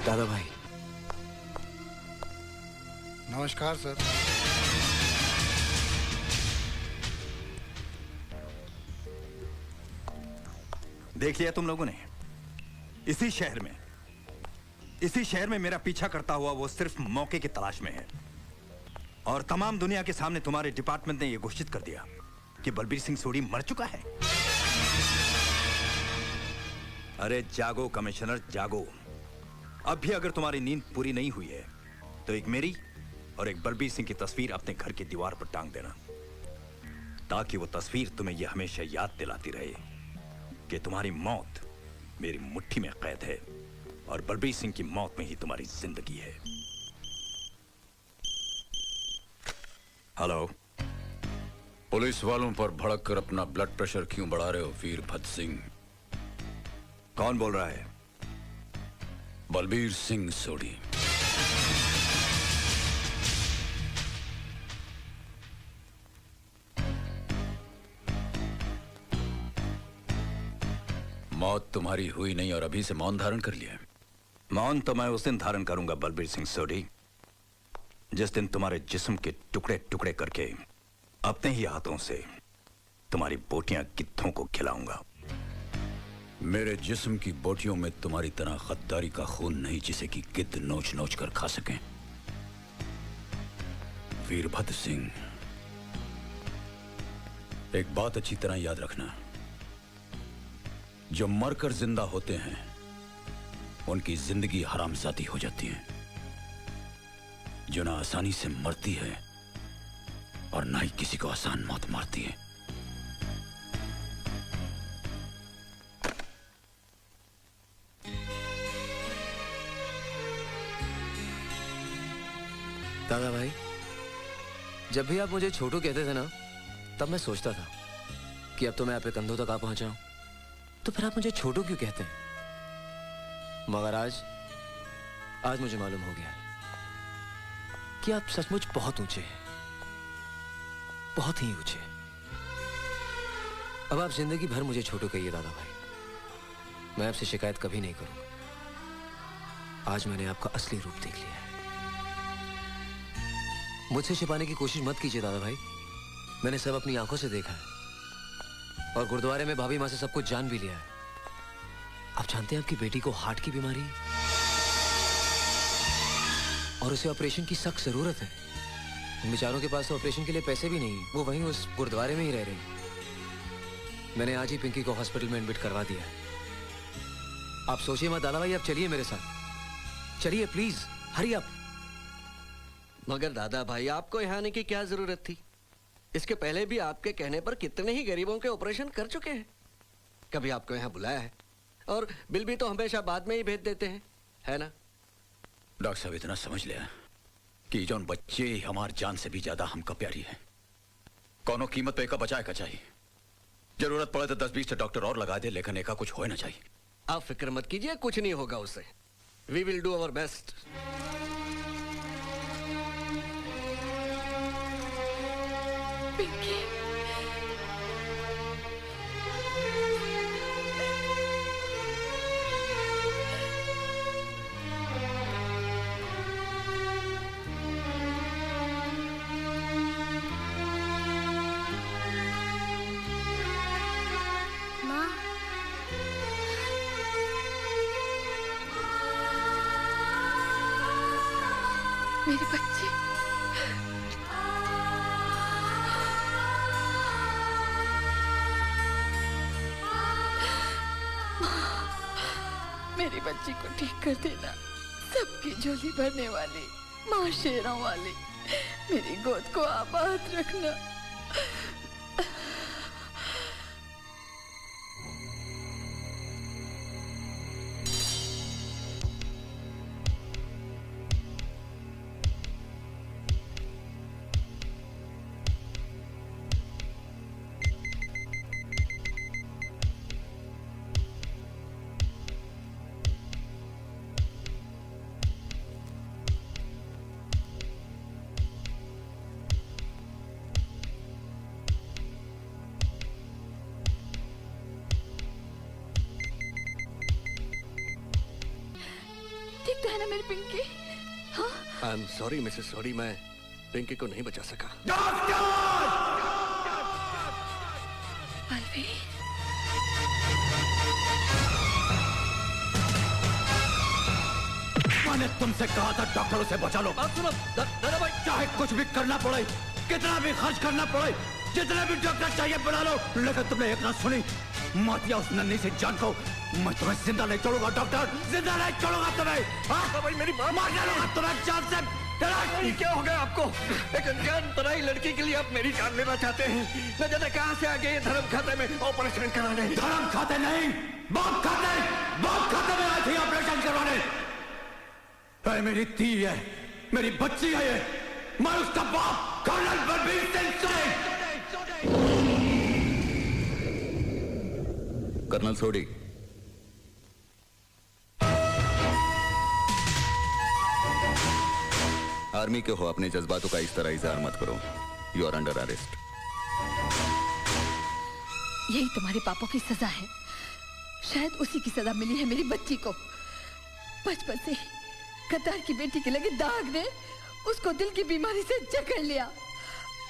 दादा भाई। नमस्कार सर। देख लिया तुम लोगों ने, इसी शहर में मेरा पीछा करता हुआ वो सिर्फ मौके की तलाश में है। और तमाम दुनिया के सामने तुम्हारे डिपार्टमेंट ने यह घोषित कर दिया कि बलबीर सिंह सोढ़ी मर चुका है। अरे जागो कमिश्नर, जागो। अब भी अगर तुम्हारी नींद पूरी नहीं हुई है तो एक मेरी और एक बलबीर सिंह की तस्वीर अपने घर की दीवार पर टांग देना, ताकि वो तस्वीर तुम्हें यह हमेशा याद दिलाती रहे कि तुम्हारी मौत मेरी मुट्ठी में कैद है और बलबीर सिंह की मौत में ही तुम्हारी जिंदगी है। हेलो। पुलिस वालों पर भड़क कर अपना ब्लड प्रेशर क्यों बढ़ा रहे हो वीरभद्र सिंह? कौन बोल रहा है? बलबीर सिंह सोढ़ी। मौत तुम्हारी हुई नहीं और अभी से मौन धारण कर लिया है। मौन तो मैं उस दिन धारण करूंगा बलबीर सिंह सोढ़ी, जिस दिन तुम्हारे जिस्म के टुकड़े टुकड़े करके अपने ही हाथों से तुम्हारी बोटियां गिद्धों को खिलाऊंगा। मेरे जिस्म की बोटियों में तुम्हारी तरह गद्दारी का खून नहीं जिसे कि गिद्ध नोच नोच कर खा सकें। वीरभद्र सिंह, एक बात अच्छी तरह याद रखना, जो मरकर जिंदा होते हैं उनकी जिंदगी हरामजादी हो जाती है। जो ना आसानी से मरती है और ना ही किसी को आसान मौत मारती है। दादा भाई, जब भी आप मुझे छोटू कहते थे ना, तब मैं सोचता था कि अब तो मैं आपके कंधों तक आ पहुंचा हूं, तो फिर आप मुझे छोटू क्यों कहते हैं? मगर आज मुझे मालूम हो गया कि आप सचमुच बहुत ऊंचे हैं, बहुत ही ऊंचे। अब आप जिंदगी भर मुझे छोटू कहिए दादा भाई, मैं आपसे शिकायत कभी नहीं करूंगा। आज मैंने आपका असली रूप देख लिया है। मुझसे छिपाने की कोशिश मत कीजिए दादा भाई, मैंने सब अपनी आंखों से देखा है और गुरुद्वारे में भाभी मां से सब कुछ जान भी लिया है। आप जानते हैं आपकी बेटी को हार्ट की बीमारी और उसे ऑपरेशन की सख्त जरूरत है। उन बेचारों के पास तो ऑपरेशन के लिए पैसे भी नहीं, वो वहीं उस गुरुद्वारे में ही रह रहे हैं। मैंने आज ही पिंकी को हॉस्पिटल में एडमिट करवा दिया है। आप सोचिए मत दादा भाई, आप चलिए मेरे साथ, चलिए प्लीज, हरी अप। मगर दादा भाई, आपको यहाँ आने की क्या जरूरत थी? इसके पहले भी आपके कहने पर कितने ही गरीबों के ऑपरेशन कर चुके हैं। कभी आपको यहाँ बुलाया है? और बिल भी तो हमेशा बाद में ही भेज देते हैं, है ना? डॉक्टर साहब, इतना समझ लिया कि जौन बच्चे हमार जान से भी ज्यादा हमका प्यारी है, कौनो कीमत पे का बचाए का चाहिए। जरूरत पड़े तो 10-20 डॉक्टर और लगा दे, लेकिन एका कुछ हो ना चाहिए। आप फिक्र मत कीजिए, कुछ नहीं होगा उससे। We will do our best. मेरे बच्चे, मेरी बच्ची को ठीक कर देना। सबकी झोली भरने वाली माँ शेरों वाली, मेरी गोद को आबाद रखना। है ना मेरी पिंकी? हाँ? I am sorry Mrs sorry, मैं पिंकी को नहीं बचा सका। अलवी, मैंने तुमसे कहा था डॉक्टरों से बचा लो। बात सुनो दादा भाई, चाहे कुछ भी करना पड़े, कितना भी खर्च करना पड़े, जितने भी डॉक्टर चाहिए बुला लो, लेकिन तुमने एक ना सुनी। मत या उस नन्ही से जान को, मैं तुम्हें जिंदा नहीं छोड़ूंगा डॉक्टर, जिंदा नहीं छोड़ूंगा तुम्हें। हाँ? भाई मेरी बात मार डालूंगा तुम्हें जान से। ये क्या हो गया आपको? एक अनजान पराई लड़की के लिए आप मेरी जान लेना चाहते हैं? न जाने कहां से आ गए धर्म खाते में ऑपरेशन कराने। धर्म खाते नहीं, बाप खाते में आई थी ऑपरेशन करवाने। अरे मेरी धी है, मेरी बच्ची है ये, मैं उसका बाप कर्नल बलबीर सिंह सोडी। कर्नल सोडी, आर्मी के हो, अपने जज्बातों का इस तरह इजहार मत करो। You are under arrest. यही तुम्हारे पापों की सजा है। शायद उसी की सजा मिली है मेरी बच्ची को। बचपन से ही कतार की बेटी के लगे दाग ने उसको दिल की बीमारी से जकड़ लिया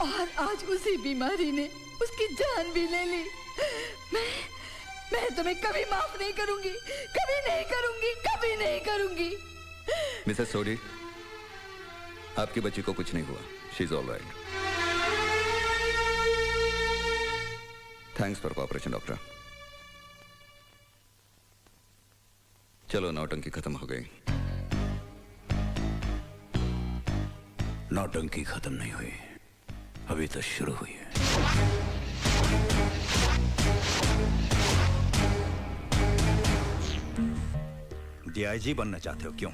और आज उसी बीमारी ने उसकी जान भी ले ली। मैं तुम्हें कभी माफ नहीं करूंगी, कभी नहीं करूंगी, कभी नहीं करूंगी। मिसेस सोडी, आपकी बच्ची को कुछ नहीं हुआ। She is all right. Thanks for cooperation doctor. चलो, नौटंकी खत्म हो गई। नौटंकी खत्म नहीं हुई, अभी तो शुरू हुई है। डीआईजी बनना चाहते हो क्यों?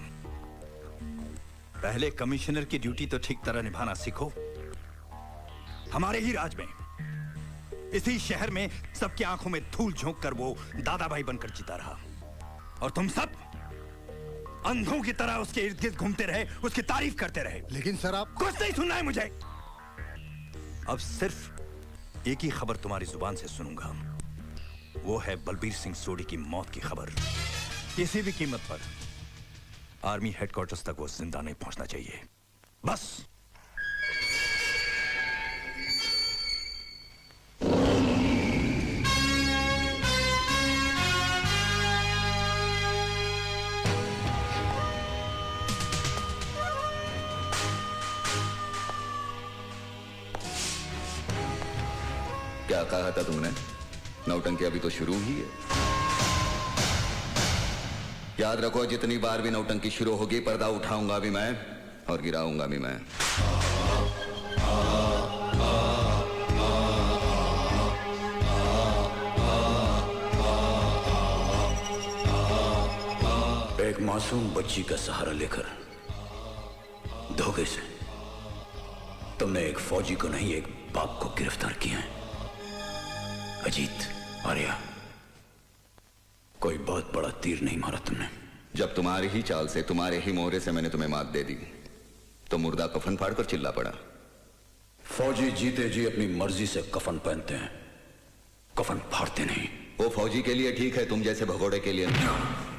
पहले कमिश्नर की ड्यूटी तो ठीक तरह निभाना सीखो। हमारे ही राज में, इसी शहर में सबकी आंखों में धूल झोंक कर वो दादा भाई बनकर जीता रहा, और तुम सब अंधों की तरह उसके इर्द गिर्द घूमते रहे, उसकी तारीफ करते रहे। लेकिन सर आप कुछ नहीं सुनना है मुझे। अब सिर्फ एक ही खबर तुम्हारी जुबान से सुनूंगा, वो है बलबीर सिंह सोडी की मौत की खबर। किसी भी कीमत पर आर्मी हेडक्वार्टर्स तक वो जिंदा नहीं पहुंचना चाहिए, बस। क्या कहा था तुमने? नौटंकी अभी तो शुरू ही है। याद रखो, जितनी बार भी नौटंकी शुरू होगी, पर्दा उठाऊंगा भी मैं और गिराऊंगा भी मैं। एक मासूम बच्ची का सहारा लेकर धोखे से तुमने एक फौजी को नहीं, एक बाप को गिरफ्तार किया है। अजीत, आर्या, कोई बहुत बड़ा तीर नहीं मारा तुमने। जब तुम्हारी ही चाल से, तुम्हारे ही मोहरे से मैंने तुम्हें मात दे दी, तो मुर्दा कफन फाड़कर चिल्ला पड़ा। फौजी जीते जी अपनी मर्जी से कफन पहनते हैं, कफन फाड़ते नहीं। वो फौजी के लिए ठीक है, तुम जैसे भगोड़े के लिए नहीं।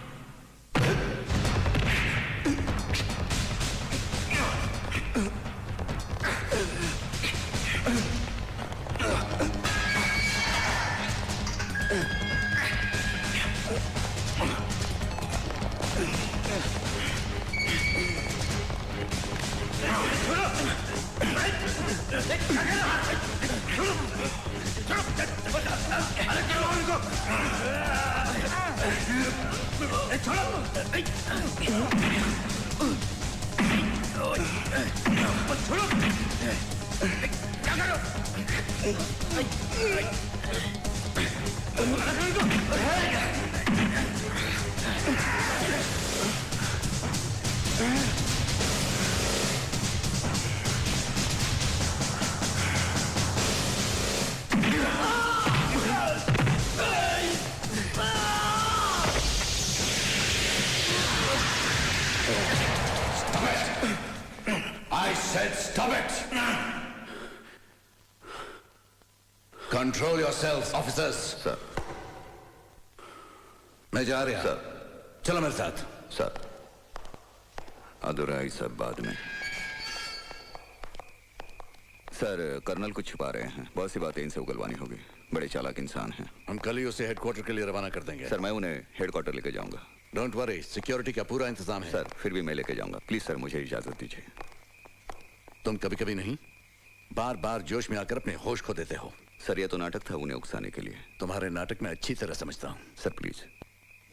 I said stop it! Control yourselves, officers. Sir. मैं जा रहा। सर, चलो मेरे साथ। सर, अदुराई सब बाद में। सर, कर्नल कुछ छुपा रहे हैं। बहुत सी बातें इनसे उगलवानी होगी। बड़े चालाक इंसान हैं। हम कल ही उसे हेडक्वार्टर के लिए रवाना कर देंगे। सर, मैं उन्हें हेडक्वार्टर लेके जाऊंगा। डोंट वरी, सिक्योरिटी का पूरा इंतजाम है। सर, फिर भी मैं लेके जाऊंगा। प्लीज सर, मुझे इजाजत दीजिए। तुम कभी कभी नहीं, बार बार जोश में आकर अपने होश खो देते हो। सर, ये तो नाटक था उन्हें उकसाने के लिए। तुम्हारे नाटक में अच्छी तरह समझता हूँ। सर प्लीज,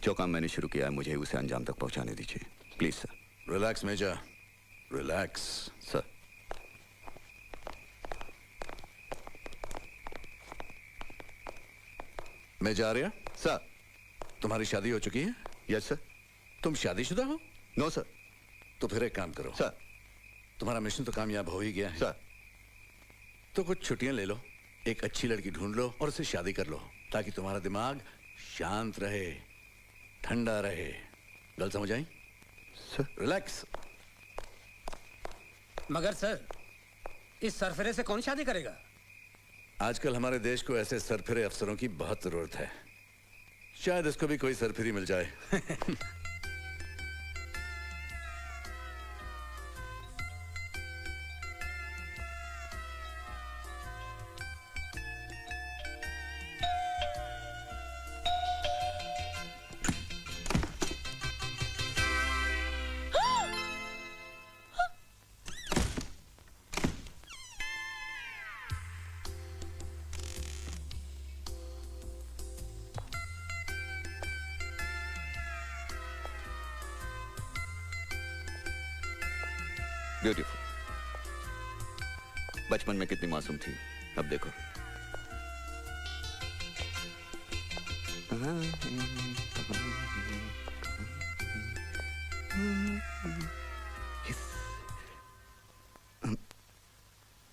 जो काम मैंने शुरू किया है मुझे उसे अंजाम तक पहुंचाने दीजिए। Please sir. Relax major, relax. Sir. Major Arya, sir. तुम्हारी शादी हो चुकी है? Yes sir. तुम शादीशुदा हो? No sir. तो फिर एक काम करो सर। तुम्हारा मिशन तो कामयाब हो ही गया है सर। तो कुछ छुट्टियां ले लो, एक अच्छी लड़की ढूंढ लो और उससे शादी कर लो, ताकि तुम्हारा दिमाग शांत रहे, ठंडा रहे। गल समझ आई? सर। रिलैक्स। मगर सर, इस सरफरे से कौन शादी करेगा? आजकल हमारे देश को ऐसे सरफिरे अफसरों की बहुत जरूरत है। शायद इसको भी कोई सरफिरी मिल जाए। ब्यूटीफुल। बचपन में कितनी मासूम थी, अब देखो।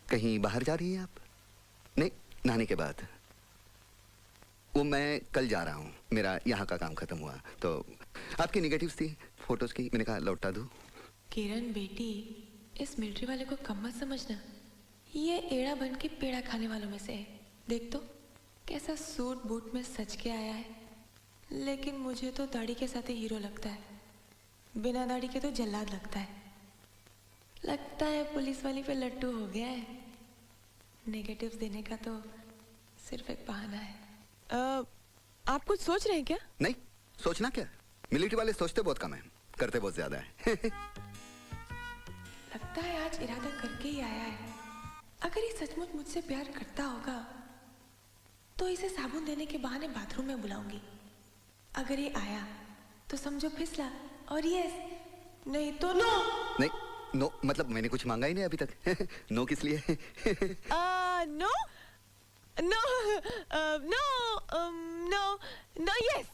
कहीं बाहर जा रही हैं आप? नहीं, नहाने के बाद। वो मैं कल जा रहा हूँ, मेरा यहाँ का काम खत्म हुआ तो आपकी निगेटिव्स थी फोटोज की, मैंने कहा लौटा दूँ। किरण बेटी, इस मिलिट्री वाले को कम मत समझना। ये एड़ा बन के पेड़ा खाने वालों में से है। देख तो कैसा सूट बूट में सज के आया है। लेकिन मुझे तो दाढ़ी के साथ ही हीरो लगता है, बिना दाढ़ी के तो जल्लाद लगता है। लगता है पुलिस वाली पे लट्टू हो गया है। नेगेटिव्स देने का तो सिर्फ एक बहाना है। आप कुछ सोच रहे हैं क्या? नहीं, सोचना क्या, मिलिट्री वाले सोचते बहुत कम है, करते बहुत ज्यादा है। लगता है आज इरादा करके ही आया है। अगर ये सचमुच मुझसे प्यार करता होगा तो इसे साबुन देने के बहाने बाथरूम में बुलाऊंगी। अगर ये आया तो समझो फिसला, और यस नहीं तो नो। नहीं, नो मतलब मैंने कुछ मांगा ही नहीं अभी तक। नो किस लिए? No no no no no yes,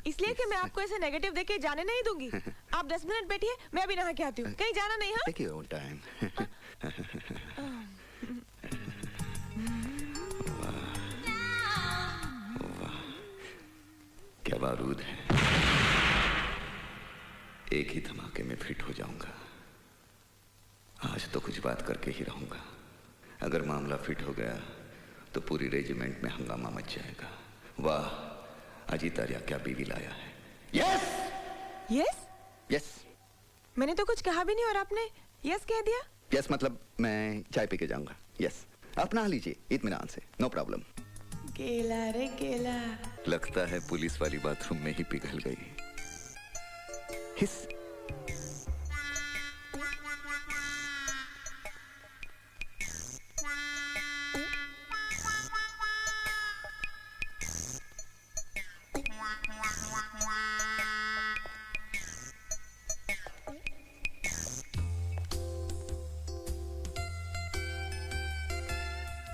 इसलिए कि मैं आपको ऐसे नेगेटिव देख के जाने नहीं दूंगी। आप 10 मिनट बैठिए, मैं अभी नहा के आती हूँ। कहीं जाना नहीं। हाँ, टेक योर ओन टाइम। क्या बारूद है, एक ही धमाके में फिट हो जाऊंगा। आज तो कुछ बात करके ही रहूंगा। अगर मामला फिट हो गया तो पूरी रेजिमेंट में हंगामा मच जाएगा। वाह, अजीत आर्या क्या बीवी लाया है। Yes yes yes. मैंने तो कुछ कहा भी नहीं और आपने यस कह दिया। यस मतलब मैं चाय पी के जाऊंगा। यस, आप नहा लीजिए इत्मीनान से, नो प्रॉब्लम। केला रे केला। लगता है पुलिस वाली बाथरूम में ही पिघल गई। हिस।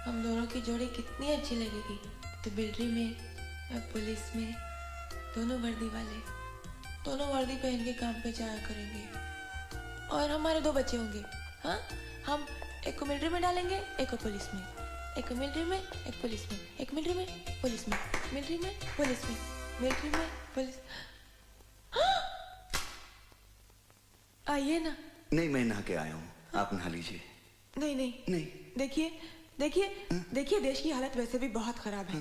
हम दोनों की जोड़ी कितनी अच्छी लगेगी। तो मिलिट्री में, मैं पुलिस में, दोनों वर्दी वाले, दोनों वर्दी पहन के काम पे जाया करेंगे। और हमारे 2 बच्चे होंगे। हाँ, हम एक को मिलिट्री में डालेंगे, एक को पुलिस में। एक को मिलिट्री में, एक पुलिस में। एक मिलिट्री में, पुलिस में। मिलिट्री में, पुलिस में। मिलिट्री में, पुलिस। आइए ना। नहीं, मैं नहा के आया हूँ, आप नहा लीजिए। नहीं नहीं नहीं। देखिए देखिए देखिए, देश की हालत वैसे भी बहुत खराब है।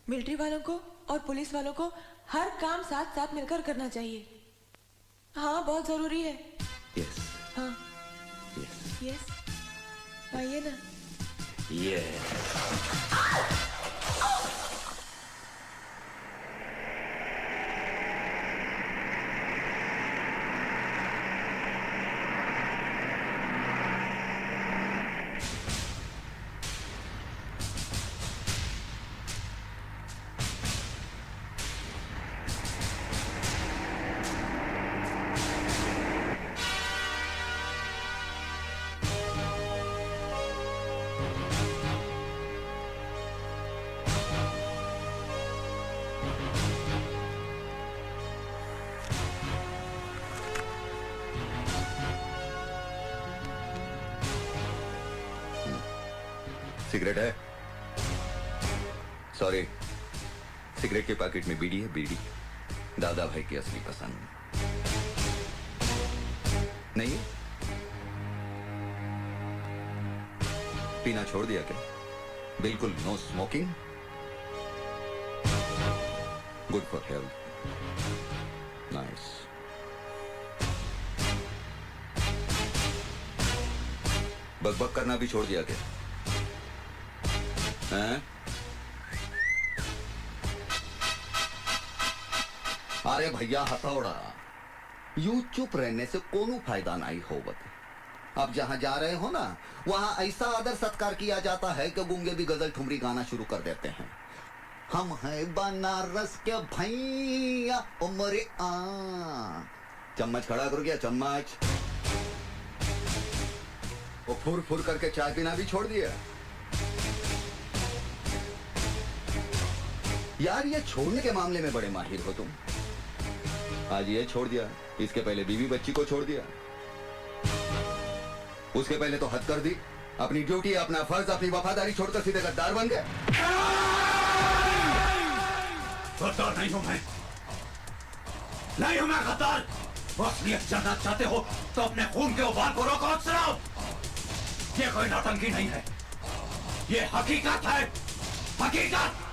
मिलिट्री वालों को और पुलिस वालों को हर काम साथ साथ मिलकर करना चाहिए। हाँ, बहुत जरूरी है। यस। हाँ यस आइए ना सिगरेट है? सॉरी, सिगरेट के पैकेट में बीड़ी है, बीड़ी। दादा भाई की असली पसंद नहीं है? पीना छोड़ दिया क्या? बिल्कुल no smoking? Good for health. Nice. बकबक करना भी छोड़ दिया क्या? हैं? अरे भैया हथौड़ा, यूं चुप रहने से कोनो फायदा नहीं होवत। अब जहां जा रहे हो ना, वहां ऐसा आदर सत्कार किया जाता है कि गूंगे भी गजल ठुमरी गाना शुरू कर देते हैं। हम हैं बनारस के भैया उमरे आ। चम्मच खड़ा कर गया, चम्मच। वो फुर फुर करके चाय पीना भी छोड़ दिया। यार ये छोड़ने के मामले में बड़े माहिर हो तुम। आज ये छोड़ दिया, इसके पहले बीवी बच्ची को छोड़ दिया, उसके पहले तो हद कर दी। अपनी ड्यूटी, अपना फर्ज, अपनी वफादारी छोड़कर सीधे गद्दार बन गए। गद्दार नहीं हूं मैं, नहीं हूं मैं गद्दार। असलियत जानना चाहते हो तो अपने खून के उबाल को रोको और सुनाओ। ये कोई नौटंकी नहीं है, ये हकीकत है, हकीकत।